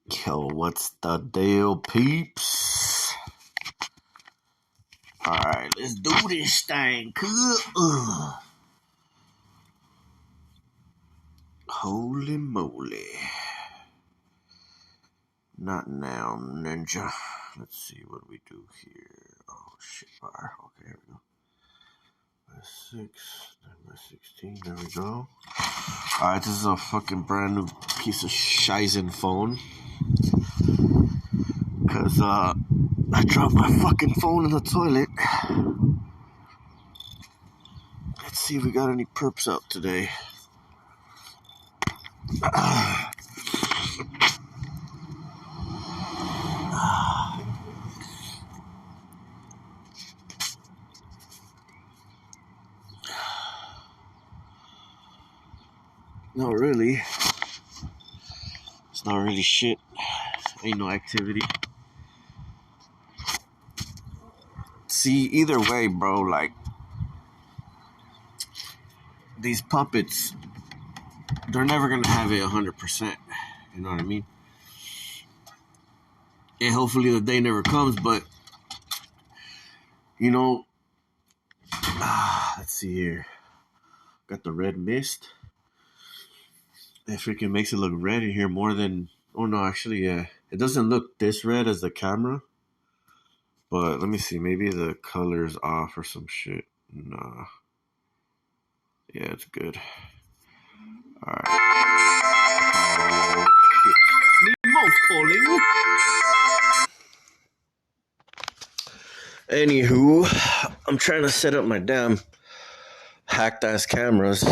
Yo, what's the deal, peeps? Alright, let's do this thing, Holy moly. Not now, ninja. Let's see what we do here. Oh, shit, bar. Okay, here we go. By 6, then by 16, there we go. Alright, this is a fucking brand new piece of shizen phone. Cause, I dropped my fucking phone in the toilet. Let's see if we got any perps out today. Not really. It's not really shit. Ain't no activity. See, either way, bro, like, these puppets, they're never gonna have it 100%. You know what I mean? And hopefully the day never comes, but, you know, let's see here. Got the red mist. It freaking makes it look red in here more than... Oh, no, actually, yeah. It doesn't look this red as the camera. But let me see. Maybe the color's off or some shit. Nah. Yeah, it's good. Alright. Oh, shit. Nemo's calling. Anywho, I'm trying to set up my damn hacked-ass cameras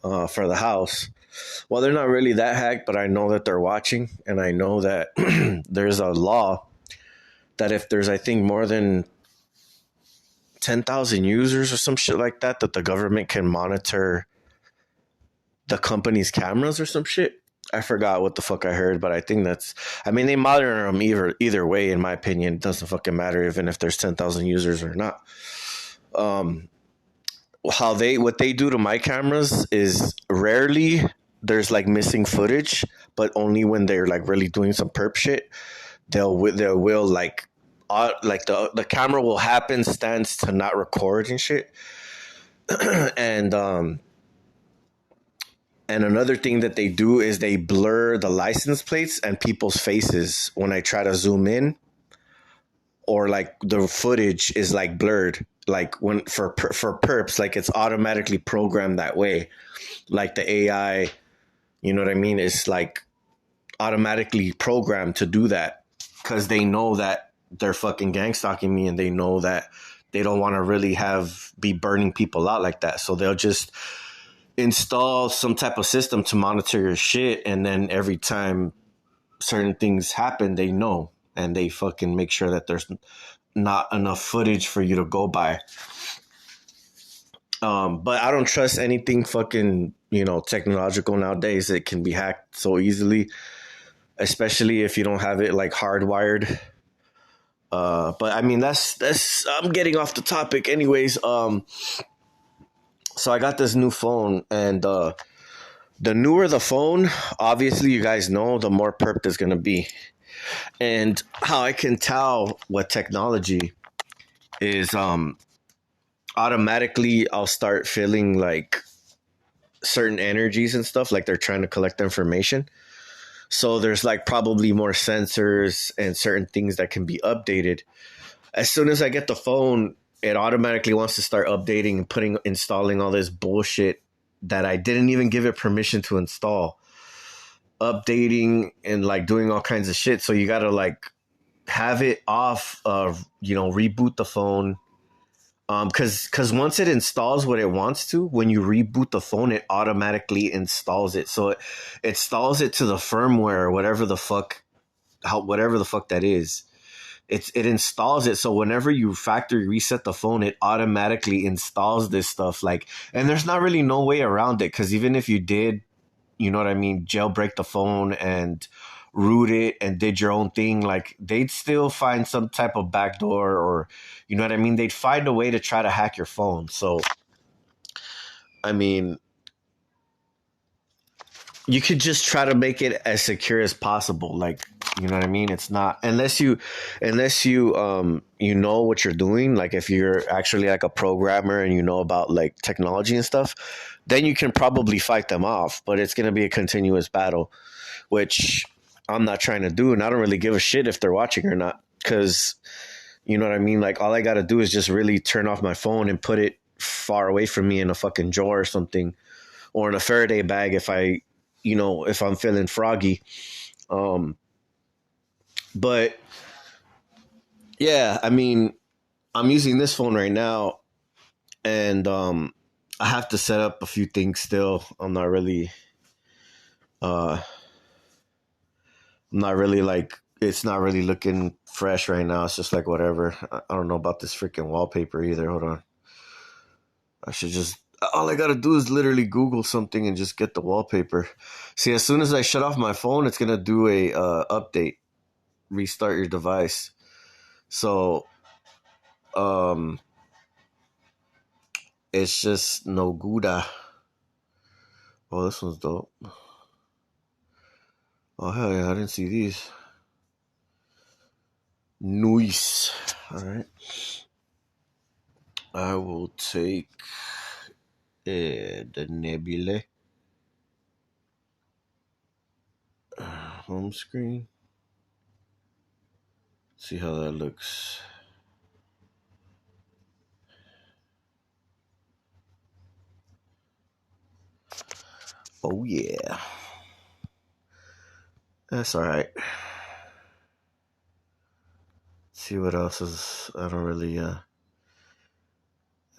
for the house. Well, they're not really that hacked, but I know that they're watching, and I know that there's a law that if there's, I think, more than 10,000 users or some shit like that, that the government can monitor the company's cameras or some shit. I forgot what the fuck I heard, but I think that's... I mean, they monitor them either way, in my opinion. It doesn't fucking matter even if there's 10,000 users or not. What they do to my cameras is rarely there's like missing footage, but only when they're like really doing some perp shit, they will like the camera will stands to not record and shit. And another thing that they do is they blur the license plates and people's faces when I try to zoom in, or like the footage is like blurred. Like when for perps, like it's automatically programmed that way. Like the AI, you know what I mean? It's like automatically programmed to do that because they know that they're fucking gang stalking me, and they know that they don't want to really be burning people out like that. So they'll just install some type of system to monitor your shit, and then every time certain things happen, they know, and they fucking make sure that there's not enough footage for you to go by. But I don't trust anything fucking, technological nowadays. It can be hacked so easily, especially if you don't have it like hardwired. But I mean, that's I'm getting off the topic anyways. So I got this new phone, and the newer the phone, obviously you guys know, the more perp it's going to be. And how I can tell what technology is, automatically I'll start feeling like certain energies and stuff, like they're trying to collect information. So there's like probably more sensors and certain things that can be updated. As soon as I get the phone, it automatically wants to start updating and installing all this bullshit that I didn't even give it permission to install. Updating and like doing all kinds of shit. So you gotta like have it off of, reboot the phone. Because once it installs what it wants to, when you reboot the phone, it automatically installs it. So it installs it to the firmware, whatever the fuck that is. It installs it. So whenever you factory reset the phone, it automatically installs this stuff. And there's not really no way around it, because even if you did, you know what I mean, jailbreak the phone and root it and did your own thing, like they'd still find some type of backdoor, or you know what I mean, they'd find a way to try to hack your phone. So I mean, you could just try to make it as secure as possible. Like You know what I mean? It's not unless you you know what you're doing. Like if you're actually like a programmer and you know about like technology and stuff, then you can probably fight them off. But it's gonna be a continuous battle, which I'm not trying to do, and I don't really give a shit if they're watching or not, because you know what I mean. Like all I gotta do is just really turn off my phone and put it far away from me in a fucking drawer or something, or in a Faraday bag if I, you know, if I'm feeling froggy. Um, but yeah, I mean, I'm using this phone right now, and I have to set up a few things still. Uh, I'm not really like it's not really looking fresh right now. It's just like whatever. I don't know about this freaking wallpaper either. Hold on. I should just all I gotta do is literally Google something and just get the wallpaper. See, as soon as I shut off my phone, it's gonna do a update, restart your device. So um, it's just no Gouda. Oh, this one's dope. Oh hell yeah, I didn't see these. Nice. All right. I will take the Nebula home screen. See how that looks. Oh yeah, that's all right. See what else is. I don't really. I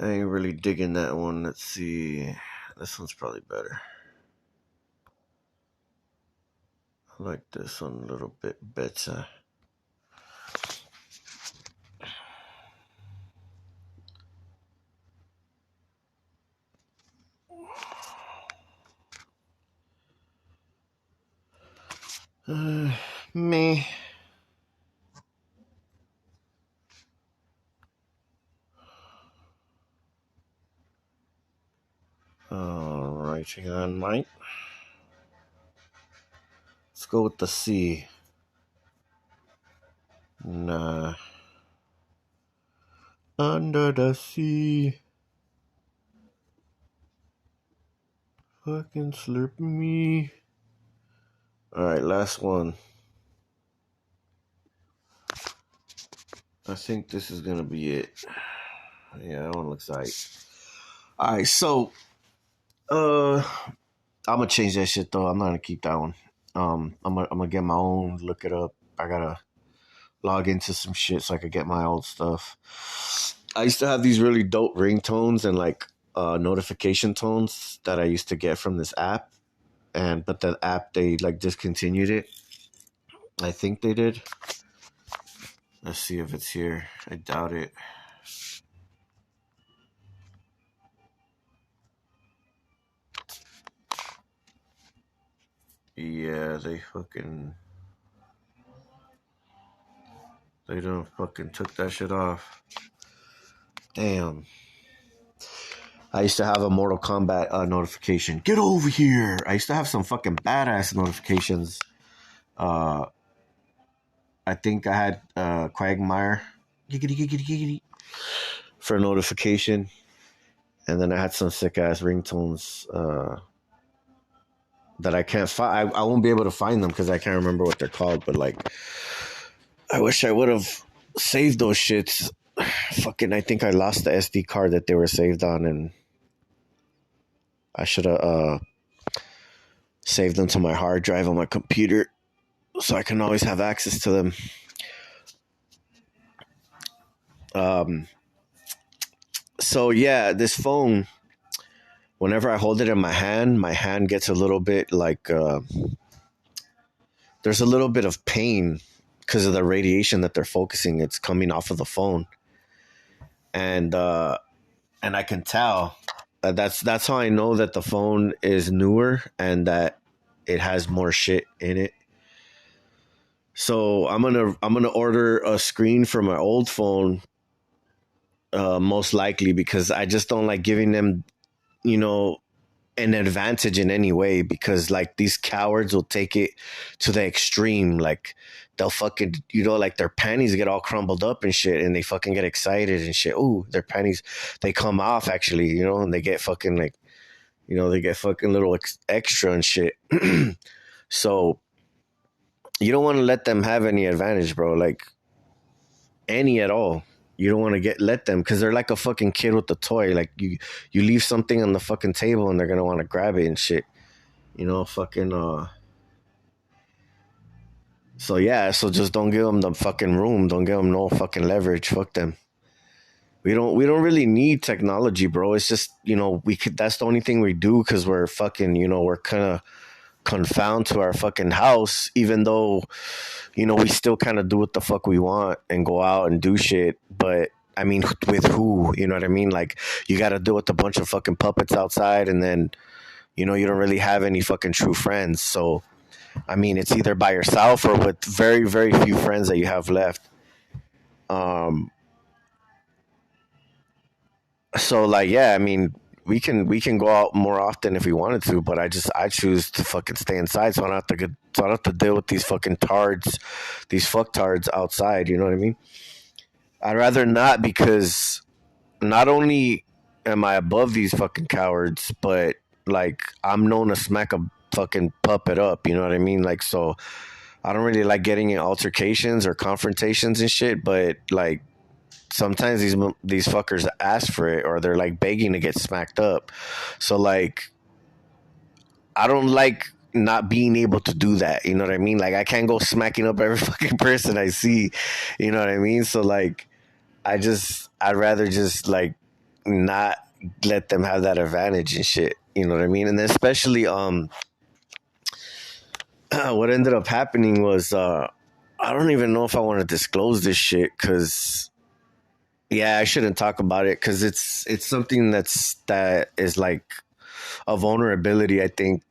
ain't really digging that one. Let's see. This one's probably better. I like this one a little bit better. Me. Alright, hang on, mate. Let's go with the C. Nah. Under the sea. Fucking slurp me. Alright, last one. I think this is gonna be it. Yeah, that one looks like. Alright, so I'm gonna change that shit though. I'm not gonna keep that one. I'm gonna get my own, look it up. I gotta log into some shit so I could get my old stuff. I used to have these really dope ringtones and like notification tones that I used to get from this app, but the app they like discontinued it. I think they did. Let's see if it's here. I doubt it. Yeah, they don't fucking took that shit off. Damn. I used to have a Mortal Kombat notification. Get over here. I used to have some fucking badass notifications. I think I had Quagmire for a notification. And then I had some sick ass ringtones that I can't find. I won't be able to find them because I can't remember what they're called. But like, I wish I would have saved those shits. Fucking, I think I lost the SD card that they were saved on, and I should have saved them to my hard drive on my computer so I can always have access to them. So yeah, this phone, whenever I hold it in my hand gets a little bit like there's a little bit of pain because of the radiation that they're focusing. It's coming off of the phone, and I can tell. That's how I know that the phone is newer and that it has more shit in it. So I'm gonna order a screen for my old phone, most likely because I just don't like giving them, you know, an advantage in any way, because like these cowards will take it to the extreme. Like they'll fucking, like their panties get all crumbled up and shit, and they fucking get excited and shit. Ooh, their panties, they come off actually, and they get fucking like, they get fucking little extra and shit. So you don't want to let them have any advantage, bro. Like any at all. You don't want to let them, because they're like a fucking kid with a toy. Like you leave something on the fucking table and they're gonna want to grab it and shit. Fucking. So yeah, so just don't give them the fucking room. Don't give them no fucking leverage. Fuck them. We don't really need technology, bro. It's just we could. That's the only thing we do, because we're fucking. We're kind of confound to our fucking house, even though we still kind of do what the fuck we want and go out and do shit. But I mean, with who? You know what I mean? Like, you got to deal with a bunch of fucking puppets outside, and then you don't really have any fucking true friends. So I mean, it's either by yourself or with very, very few friends that you have left. um so like, yeah, I mean, we can go out more often if we wanted to, but I choose to fucking stay inside, so I don't have to deal with these fucking tards, these fucktards outside. You know what I mean? I'd rather not, because not only am I above these fucking cowards, but like I'm known to smack a fucking puppet up. You know what I mean? Like, so I don't really like getting in altercations or confrontations and shit, but like sometimes these fuckers ask for it, or they're like begging to get smacked up. So like, I don't like not being able to do that. You know what I mean? Like, I can't go smacking up every fucking person I see. You know what I mean? So like, I'd rather just like not let them have that advantage and shit. You know what I mean? And then especially what ended up happening was I don't even know if I want to disclose this shit, because yeah, I shouldn't talk about it, because it's something that is like a vulnerability, I think.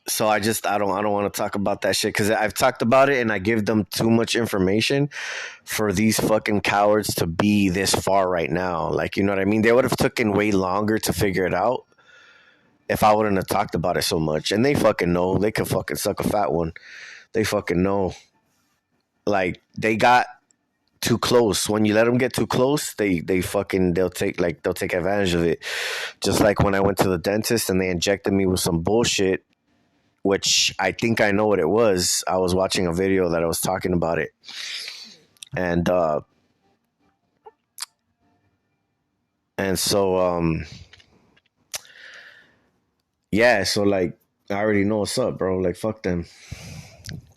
So I don't want to talk about that shit, because I've talked about it and I give them too much information for these fucking cowards to be this far right now. Like, you know what I mean? They would have taken way longer to figure it out if I wouldn't have talked about it so much. And they fucking know. They could fucking suck a fat one. They fucking know. Like, they got too close. When you let them get too close, they'll take advantage of it. Just like when I went to the dentist and they injected me with some bullshit, which I think I know what it was. I was watching a video that I was talking about it. And so yeah, so like, I already know what's up, bro. Like, fuck them.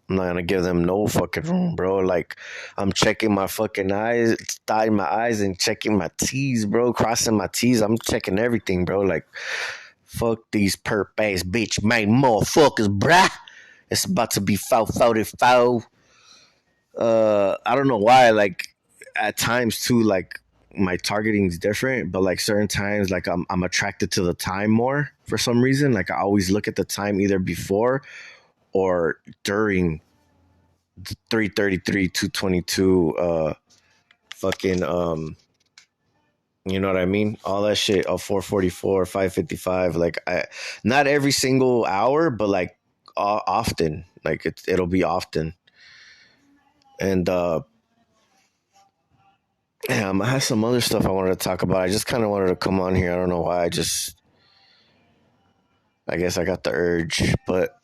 I'm not gonna give them no fucking room, bro. Like, I'm checking my fucking eyes, dotting my eyes and checking my T's, bro. Crossing my T's. I'm checking everything, bro. Like, fuck these perp ass bitch made motherfuckers, bruh. It's about to be foul. I don't know why. Like, at times too, like my targeting is different, but like certain times, like I'm attracted to the time more for some reason. Like, I always look at the time either before or during 3:33, 2:22, fucking you know what I mean? All that shit. 4:44, 5:55. Like, not every single hour, but like often. Like, it'll be often. And damn, I have some other stuff I wanted to talk about. I just kind of wanted to come on here. I don't know why. I guess I got the urge, but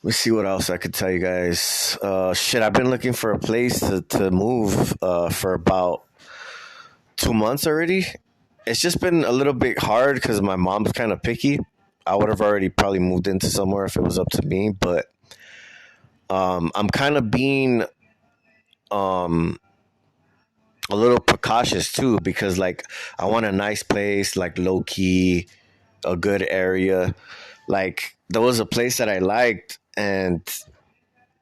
let's see what else I could tell you guys. Shit, I've been looking for a place to move for about 2 months already. It's just been a little bit hard because my mom's kind of picky. I would have already probably moved into somewhere if it was up to me, but I'm kind of being a little precautious too, because like I want a nice place, like low key, a good area. Like, there was a place that I liked, and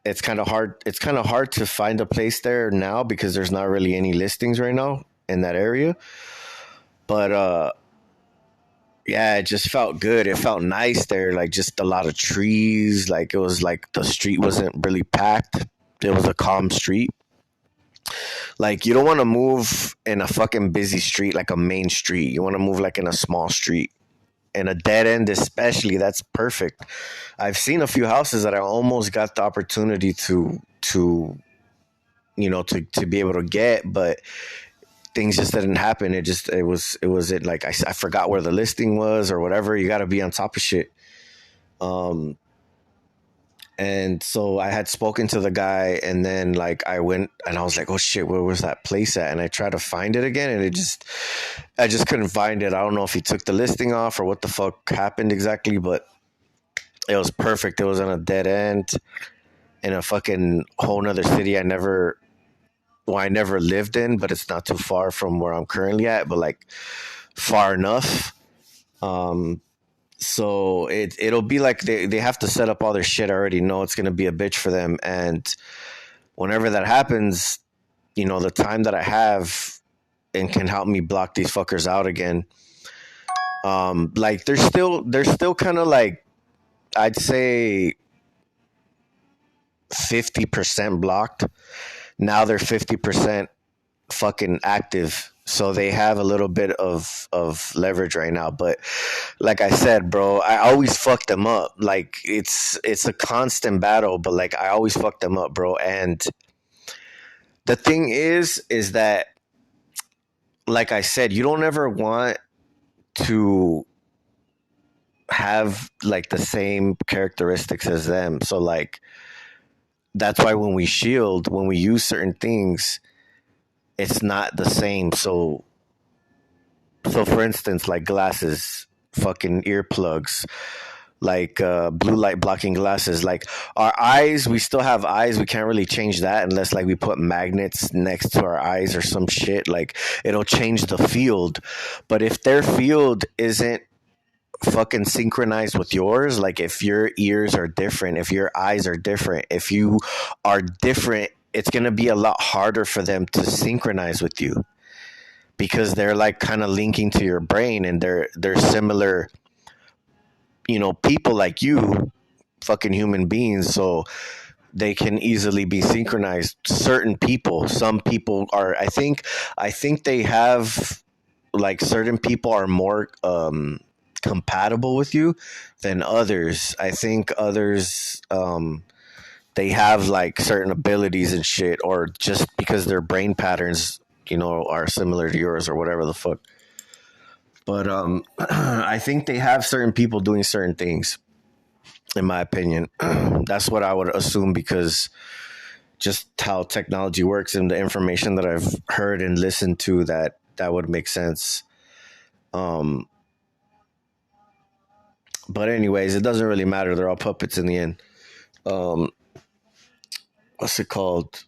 it's kind of hard to find a place there now, because there's not really any listings right now in that area. But yeah, it just felt good. It felt nice there, like just a lot of trees. Like, it was like the street wasn't really packed. It was a calm street. Like, you don't want to move in a fucking busy street, like a main street. You want to move like in a small street. and a dead end especially, that's perfect. I've seen a few houses that I almost got the opportunity to to be able to get, but things just didn't happen. It like I forgot where the listing was or whatever. You got to be on top of shit. Um, and so I had spoken to the guy, and then like I went and I was like, oh shit, where was that place at? And I tried to find it again, and I just couldn't find it. I don't know if he took the listing off or what the fuck happened exactly, but it was perfect. It was on a dead end in a fucking whole nother city I never lived in, but it's not too far from where I'm currently at, but like far enough. Um, so it'll be like they have to set up all their shit. I already know it's gonna be a bitch for them, and whenever that happens, the time that I have and can help me block these fuckers out again. Like they're still kind of like, I'd say 50% blocked. Now they're 50% fucking active. So they have a little bit of leverage right now. But like I said, bro, I always fuck them up. Like it's a constant battle, but like I always fuck them up, bro. And the thing is that, like I said, you don't ever want to have like the same characteristics as them. So like that's why when we use certain things, it's not the same. So for instance, like glasses, fucking earplugs, like blue light blocking glasses, like our eyes, we still have eyes. We can't really change that unless like we put magnets next to our eyes or some shit. Like it'll change the field. But if their field isn't fucking synchronized with yours, like if your ears are different, if your eyes are different, if you are different, it's going to be a lot harder for them to synchronize with you, because they're like kind of linking to your brain, and they're similar, people like you, fucking human beings. So they can easily be synchronized. Certain people, some people are, I think they have, like, certain people are more compatible with you than others. I think others, they have like certain abilities and shit, or just because their brain patterns, are similar to yours or whatever the fuck. But I think they have certain people doing certain things, in my opinion. That's what I would assume, because just how technology works and the information that I've heard and listened to, that would make sense. Um, but anyways, it doesn't really matter. They're all puppets in the end. Um, what's it called?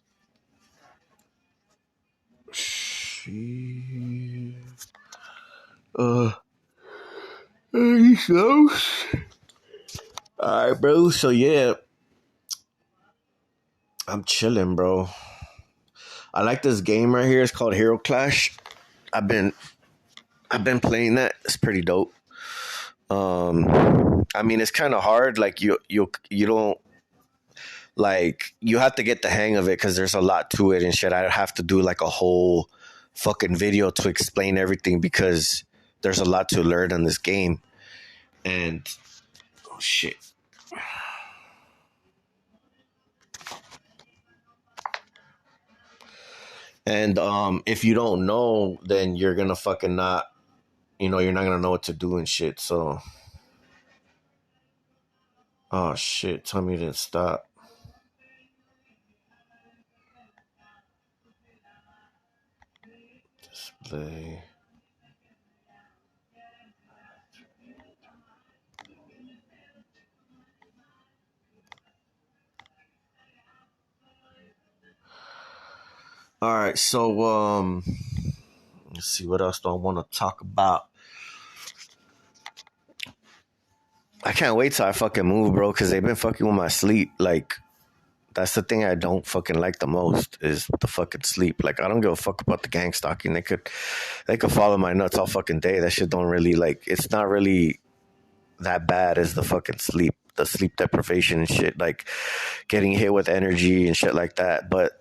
Uh, so, all right, bro. So yeah, I'm chilling, bro. I like this game right here. It's called Hero Clash. I've been I've been playing that. It's pretty dope. I mean, it's kind of hard. Like you don't, like, you have to get the hang of it, because there's a lot to it and shit. I'd have to do like a whole fucking video to explain everything, because there's a lot to learn on this game. And oh shit. And if you don't know, then you're gonna fucking not, you're not gonna know what to do and shit. So, oh shit, tell me to stop. Display. All right, so let's see, what else do I want to talk about. I can't wait till I fucking move, bro, because they've been fucking with my sleep. Like, that's the thing I don't fucking like the most, is the fucking sleep. Like, I don't give a fuck about the gang stalking. They could follow my nuts all fucking day. That shit don't really, like, it's not really that bad as the fucking sleep, the sleep deprivation and shit, like getting hit with energy and shit like that. But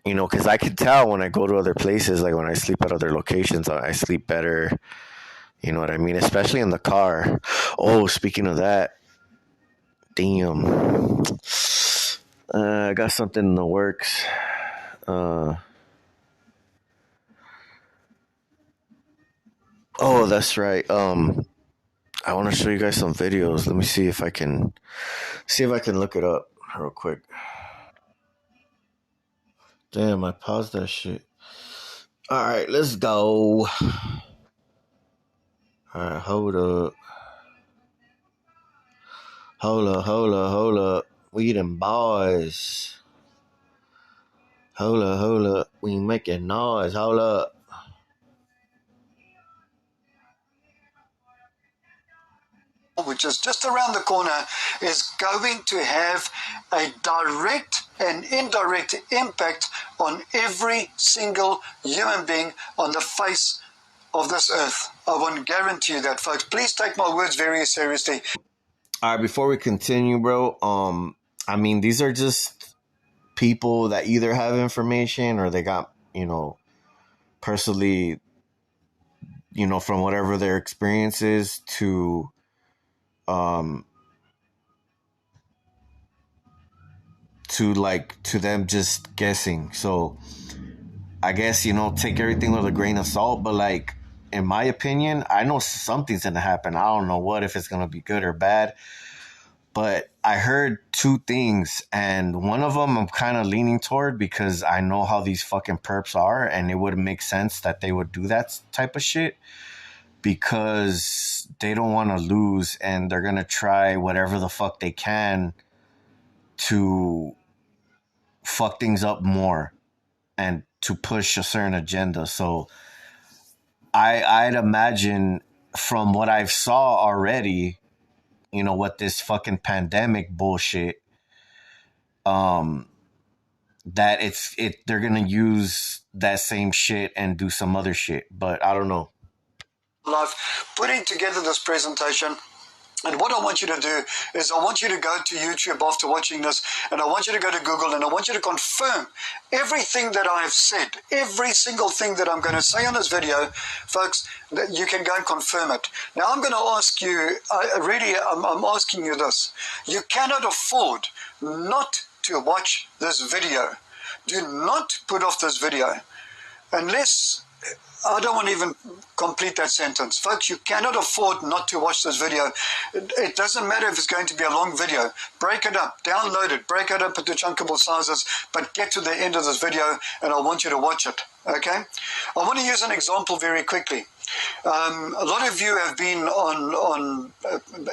because I can tell when I go to other places, like when I sleep at other locations, I sleep better. You know what I mean? Especially in the car. Oh, speaking of that, damn. I got something in the works. Oh, that's right. I want to show you guys some videos. Let me see if I can look it up real quick. Damn, I paused that shit. All right, let's go. All right, hold up. Hold up. We them boys. Hold up. We making noise. Hold up. Which is just around the corner, is going to have a direct and indirect impact on every single human being on the face of this earth. I want to guarantee you that, folks. Please take my words very seriously. All right, before we continue, bro, I mean, these are just people that either have information or they got, personally, from whatever their experience is um, to them just guessing. So I guess, take everything with a grain of salt, but like, in my opinion, I know something's going to happen. I don't know what, if it's going to be good or bad. But I heard two things, and one of them I'm kind of leaning toward because I know how these fucking perps are, and it would make sense that they would do that type of shit because they don't want to lose, and they're going to try whatever the fuck they can to fuck things up more and to push a certain agenda. So I'd imagine from what I've saw already, what this fucking pandemic bullshit, that they're gonna use that same shit and do some other shit, but I don't know. Life putting together this presentation. And what I want you to do is I want you to go to YouTube after watching this, and I want you to go to Google, and I want you to confirm everything that I have said, every single thing that I'm going to say on this video, folks, that you can go and confirm it. Now, I'm going to ask you, I'm asking you this. You cannot afford not to watch this video. Do not put off this video unless... I don't want to even complete that sentence. Folks, you cannot afford not to watch this video. It doesn't matter if it's going to be a long video. Break it up, download it, break it up into chunkable sizes, but get to the end of this video and I want you to watch it, okay? I want to use an example very quickly. A lot of you have been on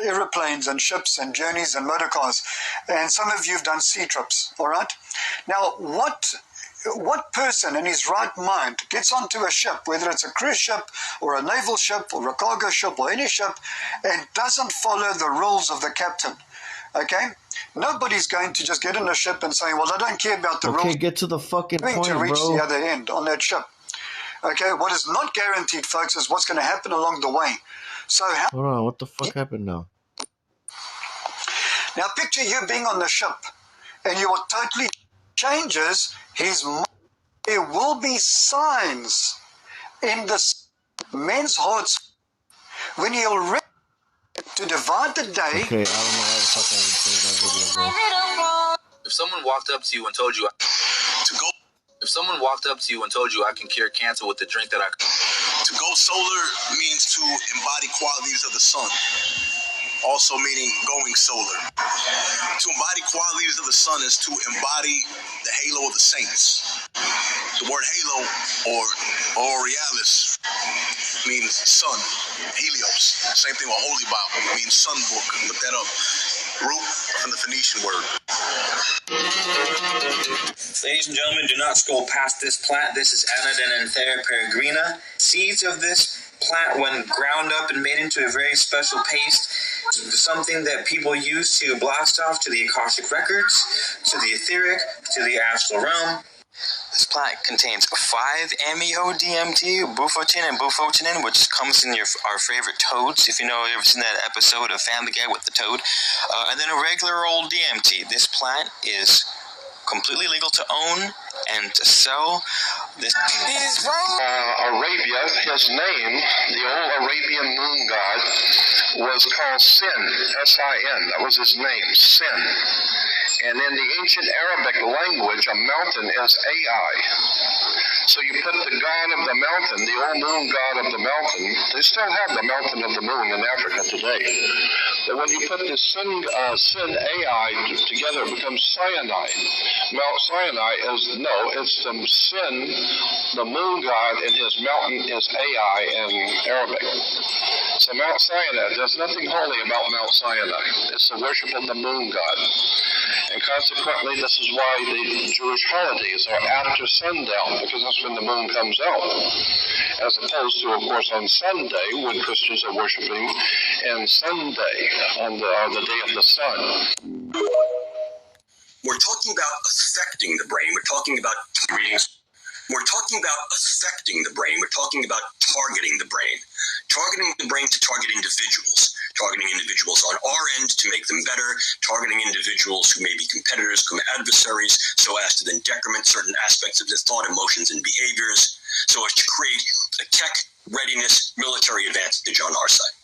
aeroplanes and ships and journeys and motor cars, and some of you have done sea trips, all right? Now, what person in his right mind gets onto a ship, whether it's a cruise ship or a naval ship or a cargo ship or any ship, and doesn't follow the rules of the captain? Okay? Nobody's going to just get in a ship and say, well, I don't care about the rules. Okay, get to the fucking point, to reach bro. the other end on that ship. Okay? What is not guaranteed, folks, is what's going to happen along the way. So hold on, what the fuck happened now? Now picture you being on the ship and you are totally... changes his mind. There will be signs in the men's hearts when he'll ready to divide the day. Okay, I don't know how the fuck I can say that video, bro. If someone walked up to you and told you I can cure cancer with the drink that I... To go solar means to embody qualities of the sun. Also meaning going solar. To embody qualities of the sun is to embody the halo of the saints. The word halo or aurealis means sun. Helios. Same thing with Holy Bible. Means sun book. Look that up. Root from the Phoenician word. Ladies and gentlemen, do not scroll past this plant. This is Anadenanthera peregrina. Seeds of this plant, when ground up and made into a very special paste, something that people use to blast off to the Akashic records, to the etheric, to the astral realm. This plant contains 5-MeO-DMT, bufotenin, and bufotenin, which comes in our favorite toads, if you know, you've ever seen that episode of Family Guy with the toad, and then a regular old DMT. This plant is completely legal to own and to sell. This is from Arabia. His name, the old Arabian moon god, was called Sin, S-I-N. That was his name, Sin. And in the ancient Arabic language, a mountain is Ai. So you put the god of the mountain, the old moon god of the mountain, they still have the mountain of the moon in Africa today. But when you put the Sin Ai together, it becomes Sinai. Mount Sinai it's the Sin, the moon god, and his mountain is Ai in Arabic. So Mount Sinai, there's nothing holy about Mount Sinai. It's the worship of the moon god. And consequently, this is why the Jewish holidays are after sundown, because that's when the moon comes out. As opposed to, of course, on Sunday, when Christians are worshiping, and Sunday, on the day of the sun. We're talking about affecting the brain. We're talking about readings. We're talking about affecting the brain. We're talking about targeting the brain. Targeting the brain to target individuals. Targeting individuals on our end to make them better. Targeting individuals who may be competitors, adversaries, so as to then decrement certain aspects of their thought, emotions, and behaviors, so as to create a tech readiness military advantage on our side.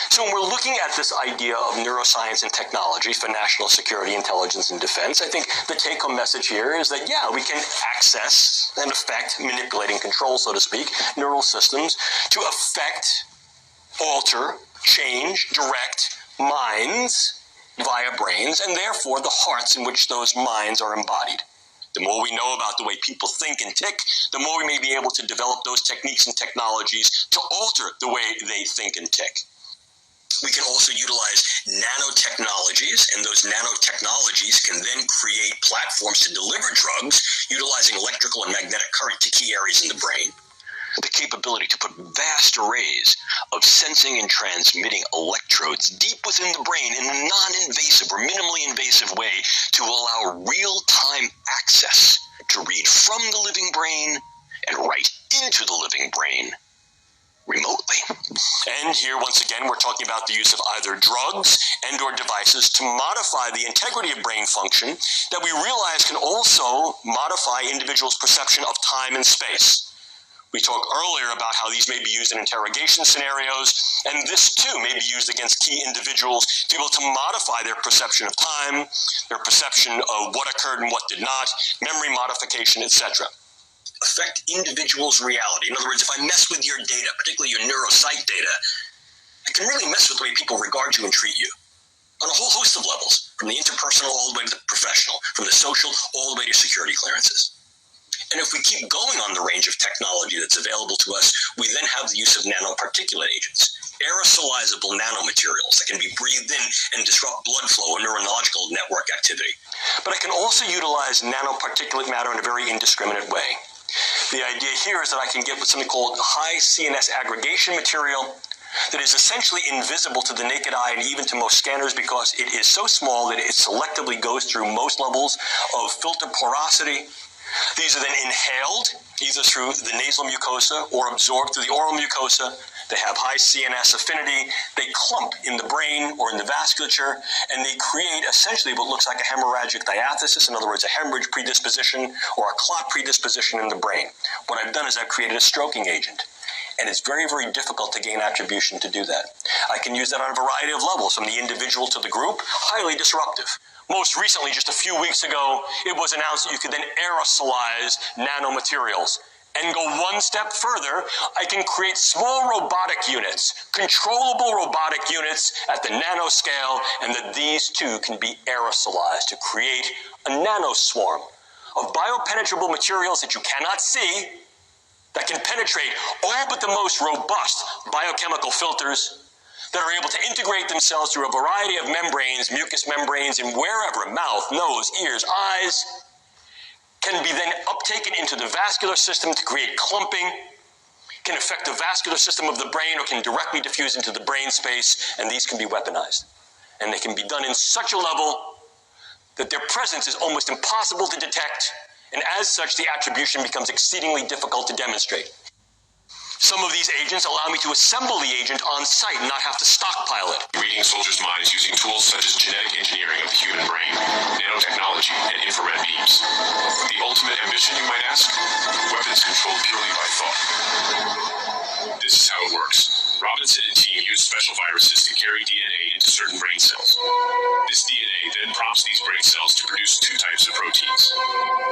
So when we're looking at this idea of neuroscience and technology for national security, intelligence, and defense, I think the take-home message here is that, yeah, we can access and affect, manipulate and control, so to speak, neural systems to affect, alter, change, direct minds via brains, and therefore the hearts in which those minds are embodied. The more we know about the way people think and tick, the more we may be able to develop those techniques and technologies to alter the way they think and tick. We can also utilize nanotechnologies, and those nanotechnologies can then create platforms to deliver drugs utilizing electrical and magnetic current to key areas in the brain. The capability to put vast arrays of sensing and transmitting electrodes deep within the brain in a non-invasive or minimally invasive way to allow real-time access to read from the living brain and write into the living brain remotely. And here, once again, we're talking about the use of either drugs and or devices to modify the integrity of brain function that we realize can also modify individuals' perception of time and space. We talked earlier about how these may be used in interrogation scenarios, and this too may be used against key individuals to be able to modify their perception of time, their perception of what occurred and what did not, memory modification, etc. Affect individuals' reality. In other words, if I mess with your data, particularly your neuropsych data, I can really mess with the way people regard you and treat you on a whole host of levels, from the interpersonal all the way to the professional, from the social all the way to security clearances. And if we keep going on the range of technology that's available to us, we then have the use of nanoparticulate agents, aerosolizable nanomaterials that can be breathed in and disrupt blood flow and neurological network activity. But I can also utilize nanoparticulate matter in a very indiscriminate way. The idea here is that I can get what's something called high CNS aggregation material that is essentially invisible to the naked eye and even to most scanners because it is so small that it selectively goes through most levels of filter porosity. These are then inhaled either through the nasal mucosa or absorbed through the oral mucosa. They have high CNS affinity. They clump in the brain or in the vasculature, and they create essentially what looks like a hemorrhagic diathesis, in other words, a hemorrhage predisposition or a clot predisposition in the brain. What I've done is I've created a stroking agent, and it's very, very difficult to gain attribution to do that. I can use that on a variety of levels, from the individual to the group, highly disruptive. Most recently, just a few weeks ago, it was announced that you could then aerosolize nanomaterials. And go one step further, I can create small robotic units, controllable robotic units at the nanoscale, and that these too can be aerosolized to create a nanoswarm of biopenetrable materials that you cannot see, that can penetrate all but the most robust biochemical filters, that are able to integrate themselves through a variety of membranes, mucous membranes, and wherever, mouth, nose, ears, eyes, can be then uptaken into the vascular system to create clumping, can affect the vascular system of the brain, or can directly diffuse into the brain space, and these can be weaponized. And they can be done in such a level that their presence is almost impossible to detect, and as such, the attribution becomes exceedingly difficult to demonstrate. Some of these agents allow me to assemble the agent on site and not have to stockpile it. Reading soldiers' minds using tools such as genetic engineering of the human brain, nanotechnology, and infrared beams. The ultimate ambition, you might ask? Weapons controlled purely by thought. This is how it works. Robinson and team use special viruses to carry DNA into certain brain cells. This DNA then prompts these brain cells to produce two types of proteins.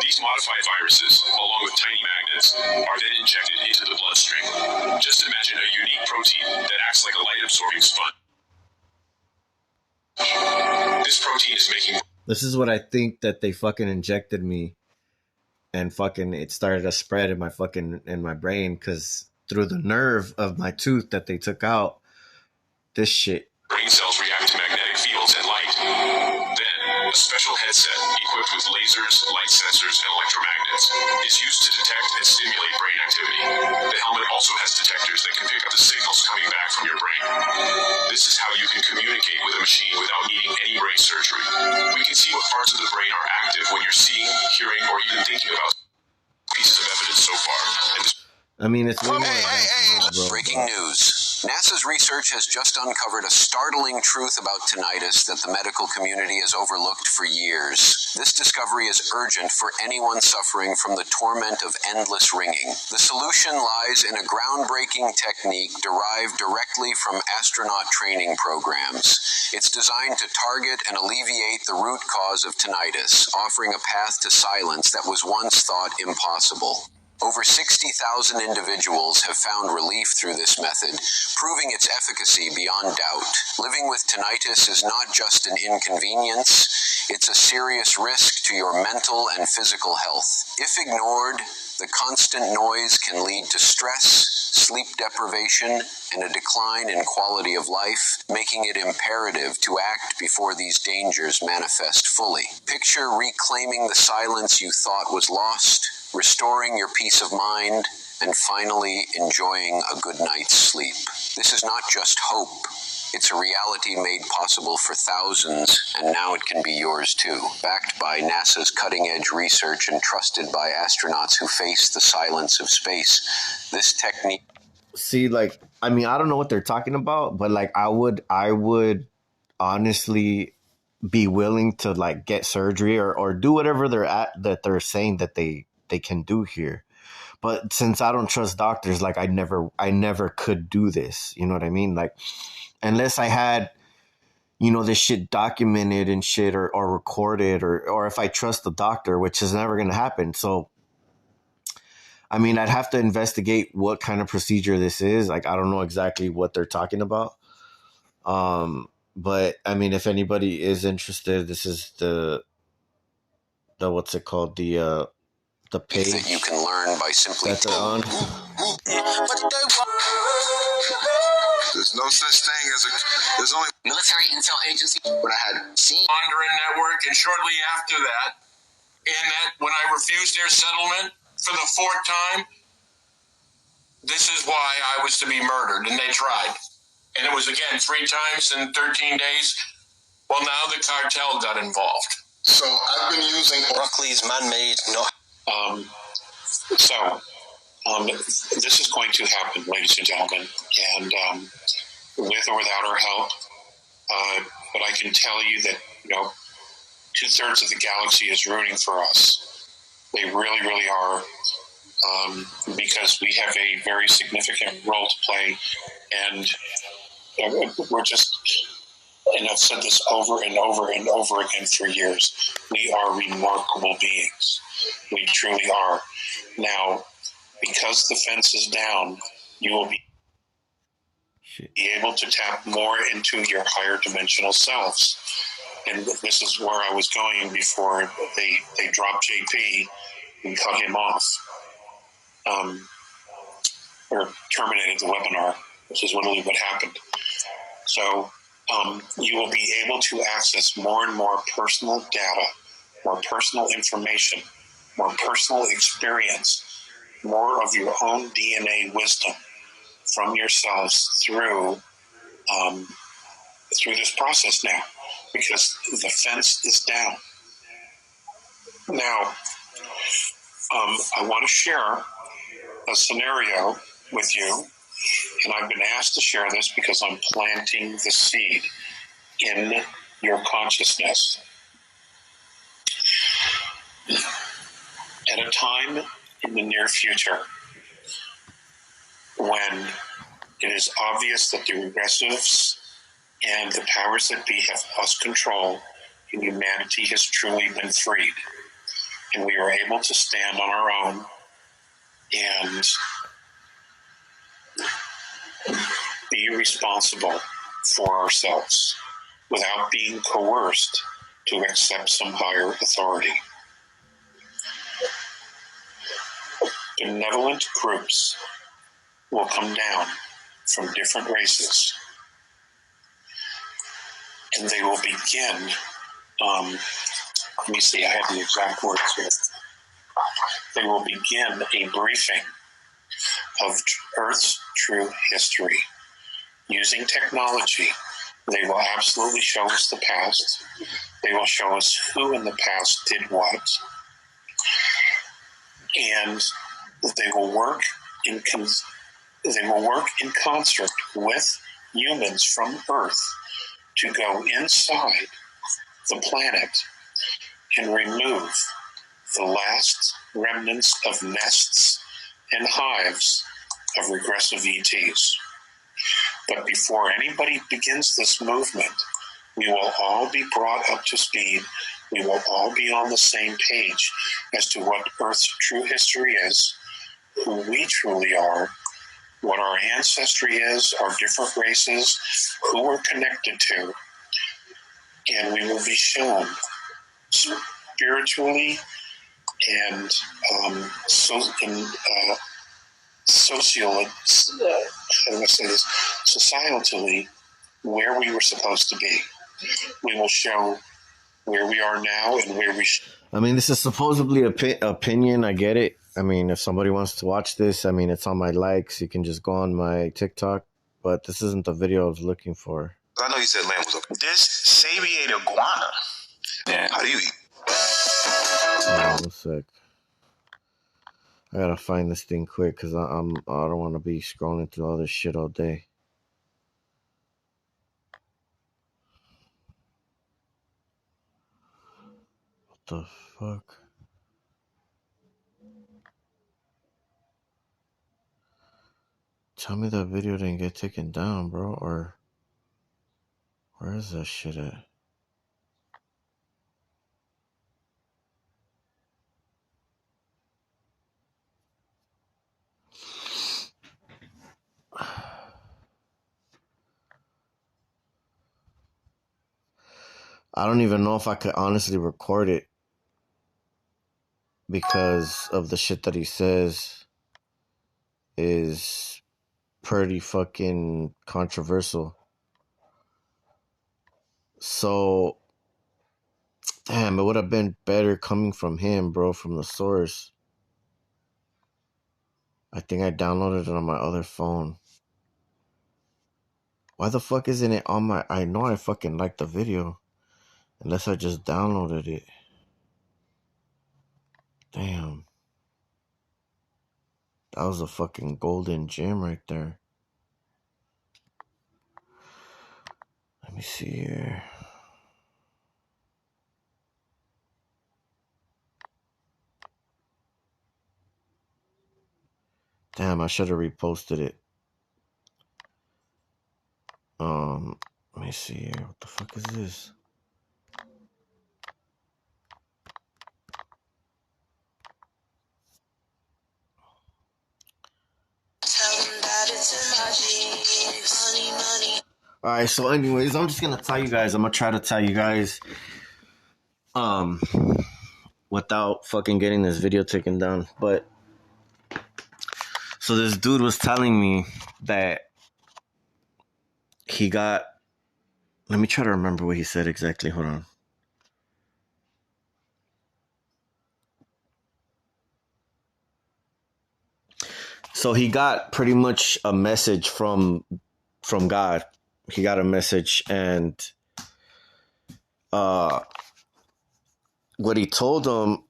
These modified viruses, along with tiny magnets, are then injected into the bloodstream. Just imagine a unique protein that acts like a light-absorbing sponge. This protein is making... This is what I think that they fucking injected me, and fucking it started to spread in my brain, because through the nerve of my tooth that they took out, this shit. Brain cells react to magnetic fields and light. Then, a special headset equipped with lasers, light sensors, and electromagnets is used to detect and stimulate brain activity. The helmet also has detectors that can pick up the signals coming back from your brain. This is how you can communicate with a machine without needing any brain surgery. We can see what parts of the brain are active when you're seeing, hearing, or even thinking about pieces of evidence so far. I mean, it's way more Hey, breaking news. NASA's research has just uncovered a startling truth about tinnitus that the medical community has overlooked for years. This discovery is urgent for anyone suffering from the torment of endless ringing. The solution lies in a groundbreaking technique derived directly from astronaut training programs. It's designed to target and alleviate the root cause of tinnitus, offering a path to silence that was once thought impossible. Over 60,000 individuals have found relief through this method, proving its efficacy beyond doubt. Living with tinnitus is not just an inconvenience, it's a serious risk to your mental and physical health. If ignored, the constant noise can lead to stress, sleep deprivation, and a decline in quality of life, making it imperative to act before these dangers manifest fully. Picture reclaiming the silence you thought was lost, restoring your peace of mind, and finally enjoying a good night's sleep. This is not just hope. It's a reality made possible for thousands, and now it can be yours too. Backed by NASA's cutting-edge research and trusted by astronauts who face the silence of space, this technique... See, like, I mean, I don't know what they're talking about, but like, I would honestly be willing to like get surgery or do whatever they're saying that they can do here. But since I don't trust doctors, like I never could do this. You know what I mean? Like, unless I had, you know, this shit documented and shit or recorded or if I trust the doctor, which is never going to happen. So, I mean, I'd have to investigate what kind of procedure this is. Like, I don't know exactly what they're talking about. But I mean, if anybody is interested, this is the what's it called? The page that you can learn by simply that they're on. There's no such thing as there's only military intel agency. What I had seen Mandarin Network, and shortly after that, when I refused their settlement for the fourth time, this is why I was to be murdered, and they tried. And it was, again, 3 times in 13 days. Well, now the cartel got involved. So I've been using Broccoli's man-made, This is going to happen, ladies and gentlemen, and with or without our help. But I can tell you that, 2/3 of the galaxy is rooting for us. They really, really are, because we have a very significant role to play, and we're just, and I've said this over and over and over again for years, we are remarkable beings. We truly are. Now, because the fence is down, you will be able to tap more into your higher dimensional selves. And this is where I was going before they dropped JP and cut him off. Or terminated the webinar, which is literally what happened. So you will be able to access more and more personal data, more personal information, more personal experience, more of your own DNA wisdom from yourselves through this process now, because the fence is down. Now, I want to share a scenario with you, and I've been asked to share this because I'm planting the seed in your consciousness. At a time in the near future when it is obvious that the regressives and the powers that be have lost control and humanity has truly been freed, and we are able to stand on our own and be responsible for ourselves without being coerced to accept some higher authority. Benevolent groups will come down from different races, and they will begin, let me see, I have the exact words here. They will begin a briefing of Earth's true history. Using technology, they will absolutely show us the past. They will show us who in the past did what. And they will work in concert with humans from Earth to go inside the planet and remove the last remnants of nests and hives of regressive ETs. But before anybody begins this movement, we will all be brought up to speed. We will all be on the same page as to what Earth's true history is, who we truly are, what our ancestry is, our different races, who we're connected to, and we will be shown spiritually and societally where we were supposed to be. We will show where we are now and where we should. I mean, this is supposedly opinion. I get it. I mean, if somebody wants to watch this, I mean, it's on my likes. You can just go on my TikTok. But this isn't the video I was looking for. I know you said lamb was okay. This Sabiate iguana. Yeah. How do you eat? Oh, 1 sec. I gotta find this thing quick because I don't want to be scrolling through all this shit all day. What the fuck? Tell me that video didn't get taken down, bro. Or where is that shit at? I don't even know if I could honestly record it because of the shit that he says is pretty fucking controversial. So, damn, it would have been better coming from him, bro, from the source. I think I downloaded it on my other phone. Why the fuck isn't it on my... I know I fucking liked the video. Unless I just downloaded it. Damn. That was a fucking golden gem right there. Let me see here. Damn, I should have reposted it. Let me see here. What the fuck is this? Alright, so anyways, I'm just gonna tell you guys. I'm gonna try to tell you guys without fucking getting this video taken down. But so this dude was telling me that he got... Let me try to remember what he said exactly. Hold on. So he got pretty much a message from God. He got a message, and what he told him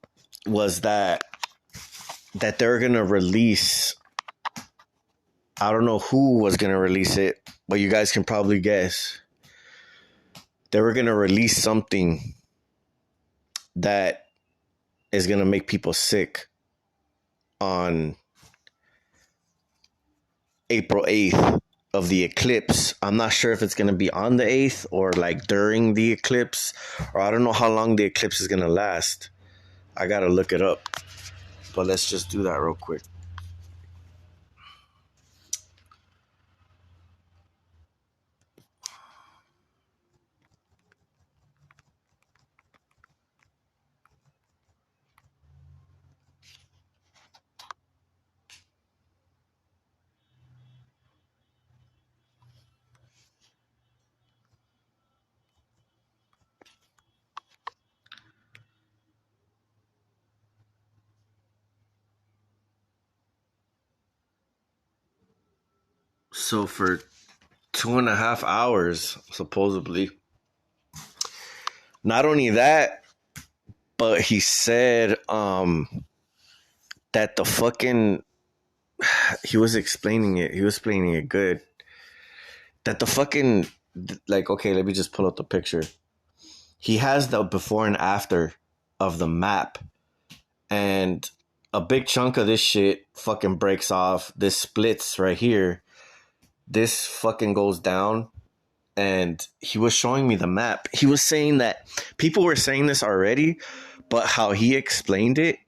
was that they're gonna release I don't know who was going to release it, but you guys can probably guess. They were going to release something that is going to make people sick on April 8th of the eclipse. I'm not sure if it's going to be on the 8th or like during the eclipse, or I don't know how long the eclipse is going to last. I got to look it up. But let's just do that real quick. So for 2.5 hours, supposedly. Not only that, but he said that the fucking, he was explaining it good. That the fucking, like, okay, let me just pull up the picture. He has the before and after of the map, and a big chunk of this shit fucking breaks off. This splits right here. This fucking goes down. And he was showing me the map. He was saying that people were saying this already, but how he explained it,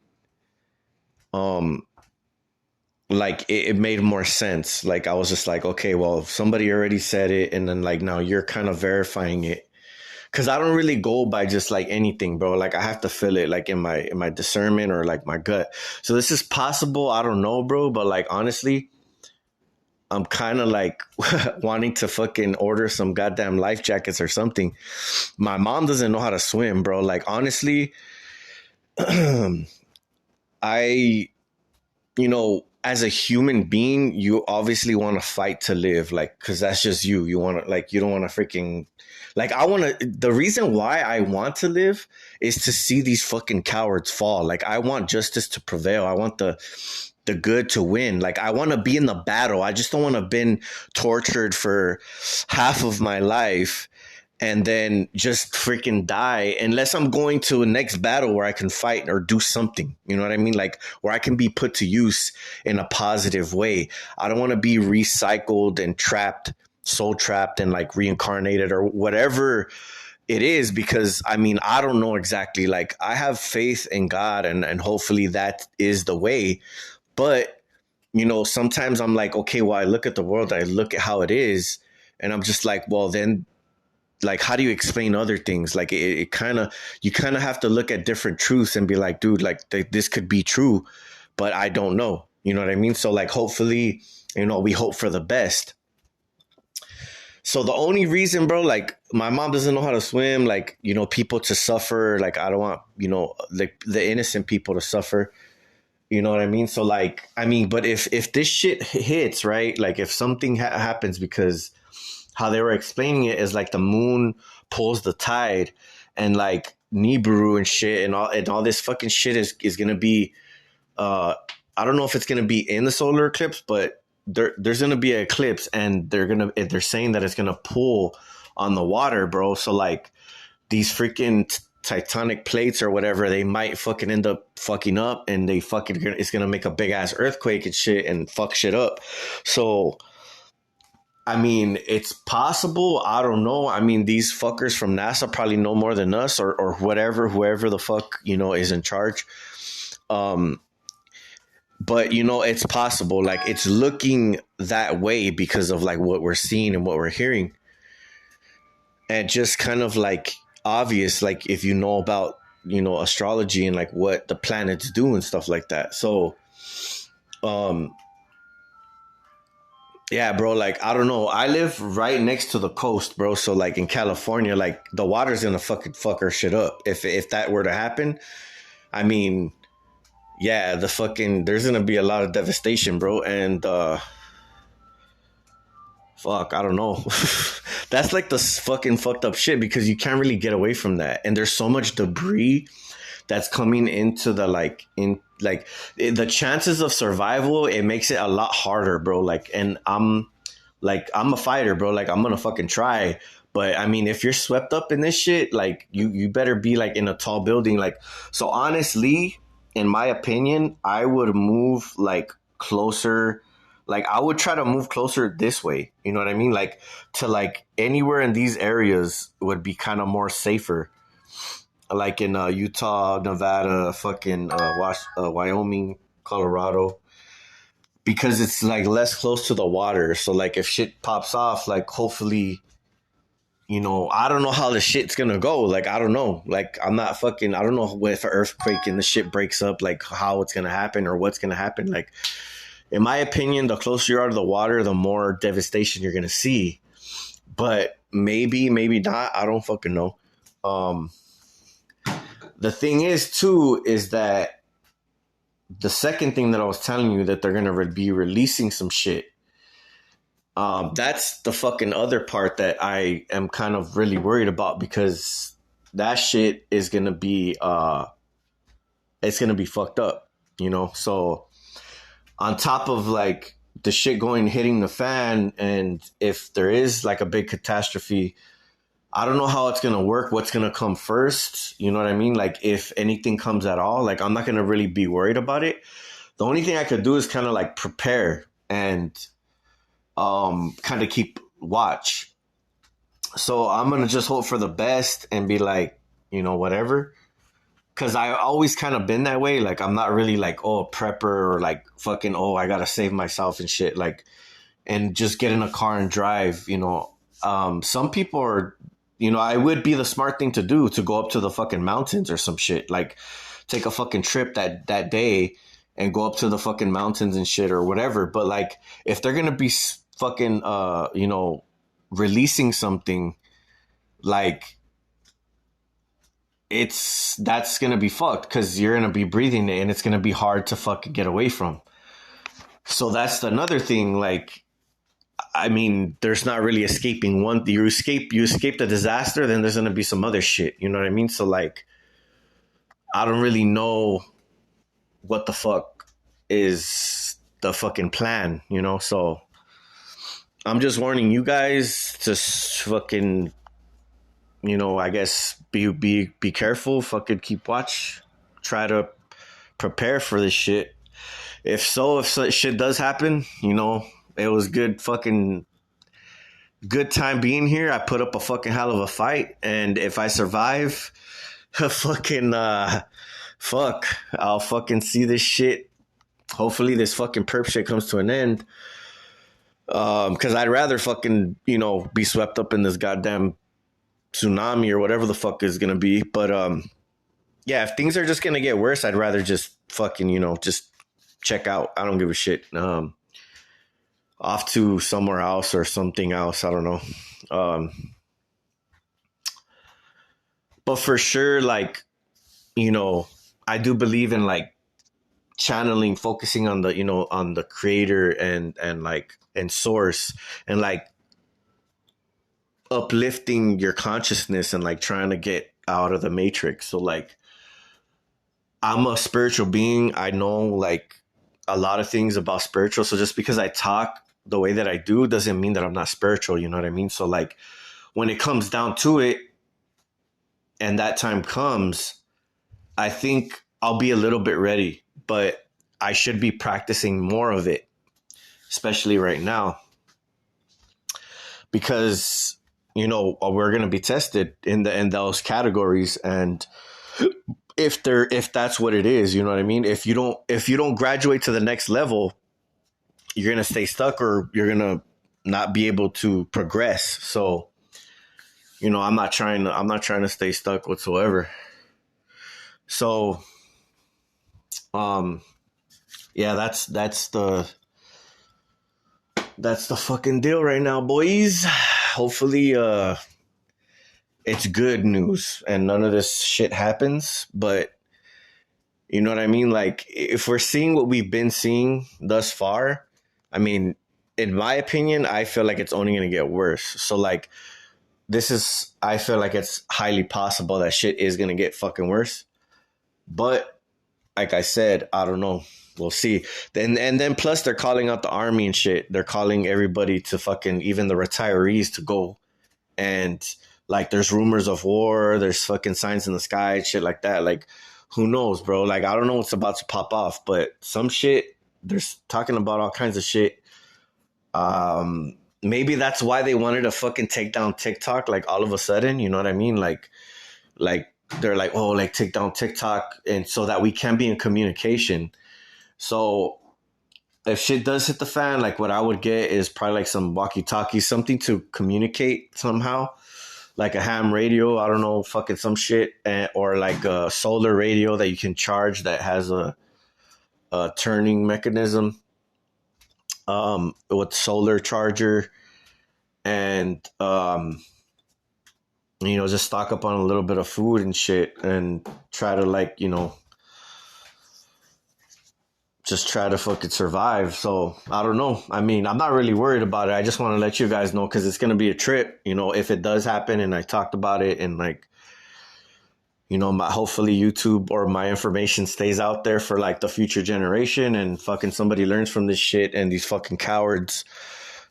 like it made more sense. Like I was just like, okay, well, if somebody already said it, and then like now you're kind of verifying it. Cause I don't really go by just like anything, bro. Like I have to feel it like in my discernment or like my gut. So this is possible. I don't know, bro. But like honestly, I'm kind of like wanting to fucking order some goddamn life jackets or something. My mom doesn't know how to swim, bro. Like, honestly, as a human being, you obviously want to fight to live, like, because that's just you. You want to, like, you don't want to freaking, like, the reason why I want to live is to see these fucking cowards fall. Like, I want justice to prevail. I want the good to win. Like, I want to be in the battle. I just don't want to have been tortured for half of my life and then just freaking die unless I'm going to a next battle where I can fight or do something. You know what I mean? Like where I can be put to use in a positive way. I don't want to be recycled and trapped, soul trapped and like reincarnated or whatever it is, because I mean, I don't know exactly. Like I have faith in God and hopefully that is the way. But, you know, sometimes I'm like, okay, well, I look at the world, I look at how it is, and I'm just like, well, then, like, how do you explain other things? Like, you kind of have to look at different truths and be like, dude, like, this could be true, but I don't know. You know what I mean? So, like, hopefully, you know, we hope for the best. So the only reason, bro, like, my mom doesn't know how to swim, like, you know, people to suffer. Like, I don't want, you know, like, the innocent people to suffer. You know what I mean? So like, I mean, but if this shit hits, right? Like if something happens, because how they were explaining it is like the moon pulls the tide and like Nibiru and shit and all this fucking shit is going to be, I don't know if it's going to be in the solar eclipse, but there's going to be an eclipse and they're saying that it's going to pull on the water, bro. So like these freaking tectonic plates or whatever, they might fucking end up fucking up and it's gonna make a big ass earthquake and shit and fuck shit up. So I mean, it's possible. I don't know. I mean, these fuckers from NASA probably know more than us or whoever the fuck, you know, is in charge. But you know, it's possible. Like it's looking that way because of like what we're seeing and what we're hearing. And just kind of like obvious, like if you know about, you know, astrology and like what the planets do and stuff like that. So yeah, bro, like I don't know, I live right next to the coast, bro. So like in California, like the water's gonna fucking fuck our shit up if that were to happen. I mean, yeah, there's gonna be a lot of devastation, bro. And fuck, I don't know. That's like the fucking fucked up shit because you can't really get away from that. And there's so much debris that's coming into the the chances of survival, it makes it a lot harder, bro. Like, and I'm a fighter, bro. Like, I'm gonna fucking try. But I mean, if you're swept up in this shit, like you better be like in a tall building. Like, so honestly, in my opinion, I would move like closer. Like, I would try to move closer this way. You know what I mean? Like, to like anywhere in these areas would be kind of more safer. Like in Utah, Nevada, fucking Wyoming, Colorado. Because it's like less close to the water. So like if shit pops off, like hopefully, you know, I don't know how the shit's gonna go. Like, I don't know. Like, I don't know if an earthquake and the shit breaks up, like how it's gonna happen or what's gonna happen. Like, in my opinion, the closer you are to the water, the more devastation you're gonna see. But maybe not. I don't fucking know. The thing is too, is that the second thing that I was telling you, that they're gonna be releasing some shit. That's the fucking other part that I am kind of really worried about, because that shit is gonna be it's gonna be fucked up, you know. So on top of like the shit hitting the fan, and if there is like a big catastrophe, I don't know how it's gonna work, what's gonna come first, you know what I mean? Like, if anything comes at all, like, I'm not gonna really be worried about it. The only thing I could do is kind of like prepare and kind of keep watch. So I'm gonna just hope for the best and be like, you know, whatever. Cause I always kind of been that way. Like, I'm not really like, oh, a prepper, or like fucking, oh, I gotta save myself and shit. Like, and just get in a car and drive, you know. Some people are, you know, I would be the smart thing to do, to go up to the fucking mountains or some shit. Like, take a fucking trip that day and go up to the fucking mountains and shit or whatever. But like, if they're gonna be fucking you know, releasing something, like, that's gonna be fucked, because you're gonna be breathing it and it's gonna be hard to fucking get away from. So that's another thing. Like, I mean, there's not really escaping one. You escape the disaster, then there's gonna be some other shit, you know what I mean? So like, I don't really know what the fuck is the fucking plan, you know. So I'm just warning you guys to fucking, you know, I guess be careful, fucking keep watch, try to prepare for this shit. If shit does happen, you know, it was good time being here. I put up a fucking hell of a fight, and if I survive, fucking I'll fucking see this shit. Hopefully this fucking perp shit comes to an end. Because I'd rather fucking, you know, be swept up in this goddamn tsunami or whatever the fuck is gonna be. But yeah, if things are just gonna get worse, I'd rather just fucking, you know, just check out. I don't give a shit. Off to somewhere else or something else. I don't know. But for sure, like, you know, I do believe in like channeling, focusing on the, you know, on the creator and source, and like uplifting your consciousness and like trying to get out of the matrix. So like, I'm a spiritual being. I know like a lot of things about spiritual. So just because I talk the way that I do doesn't mean that I'm not spiritual. You know what I mean? So like, when it comes down to it and that time comes, I think I'll be a little bit ready, but I should be practicing more of it, especially right now, because, you know, we're going to be tested in those categories. And if that's what it is, you know what I mean? If you don't graduate to the next level, you're going to stay stuck, or you're going to not be able to progress. So, you know, I'm not trying to stay stuck whatsoever. So, yeah, that's the fucking deal right now, boys. Hopefully, it's good news and none of this shit happens. But you know what I mean? Like, if we're seeing what we've been seeing thus far, I mean, in my opinion, I feel like it's only going to get worse. So like, I feel like it's highly possible that shit is going to get fucking worse. But like I said, I don't know. We'll see. Then plus they're calling out the army and shit. They're calling everybody to fucking, even the retirees, to go. And like there's rumors of war, there's fucking signs in the sky and shit like that. Like who knows, bro? Like I don't know what's about to pop off, but some shit, they're talking about all kinds of shit. Maybe that's why they wanted to fucking take down TikTok, like all of a sudden, you know what I mean? Like they're like, oh, like take down TikTok, and so that we can be in communication. So if shit does hit the fan, like what I would get is probably like some walkie-talkie, something to communicate somehow, like a ham radio, I don't know, fucking some shit, or like a solar radio that you can charge that has a turning mechanism, with solar charger, and just stock up on a little bit of food and shit, and try to like, just try to fucking survive. So I don't know. I mean, I'm not really worried about it. I just want to let you guys know, because it's going to be a trip, if it does happen, and I talked about it, and like, hopefully YouTube or my information stays out there for like the future generation, and fucking somebody learns from this shit, and these fucking cowards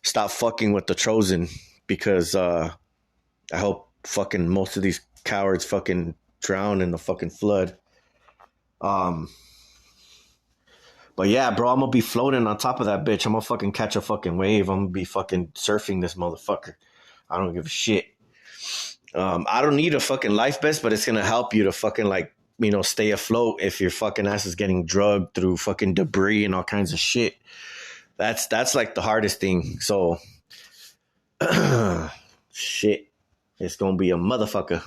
stop fucking with the chosen, because I hope fucking most of these cowards fucking drown in the fucking flood. But yeah, bro, I'm gonna be floating on top of that bitch. I'm gonna fucking catch a fucking wave. I'm gonna be fucking surfing this motherfucker. I don't give a shit. I don't need a fucking life vest, but it's gonna help you to fucking like, stay afloat if your fucking ass is getting drugged through fucking debris and all kinds of shit. That's like the hardest thing. So shit, it's gonna be a motherfucker.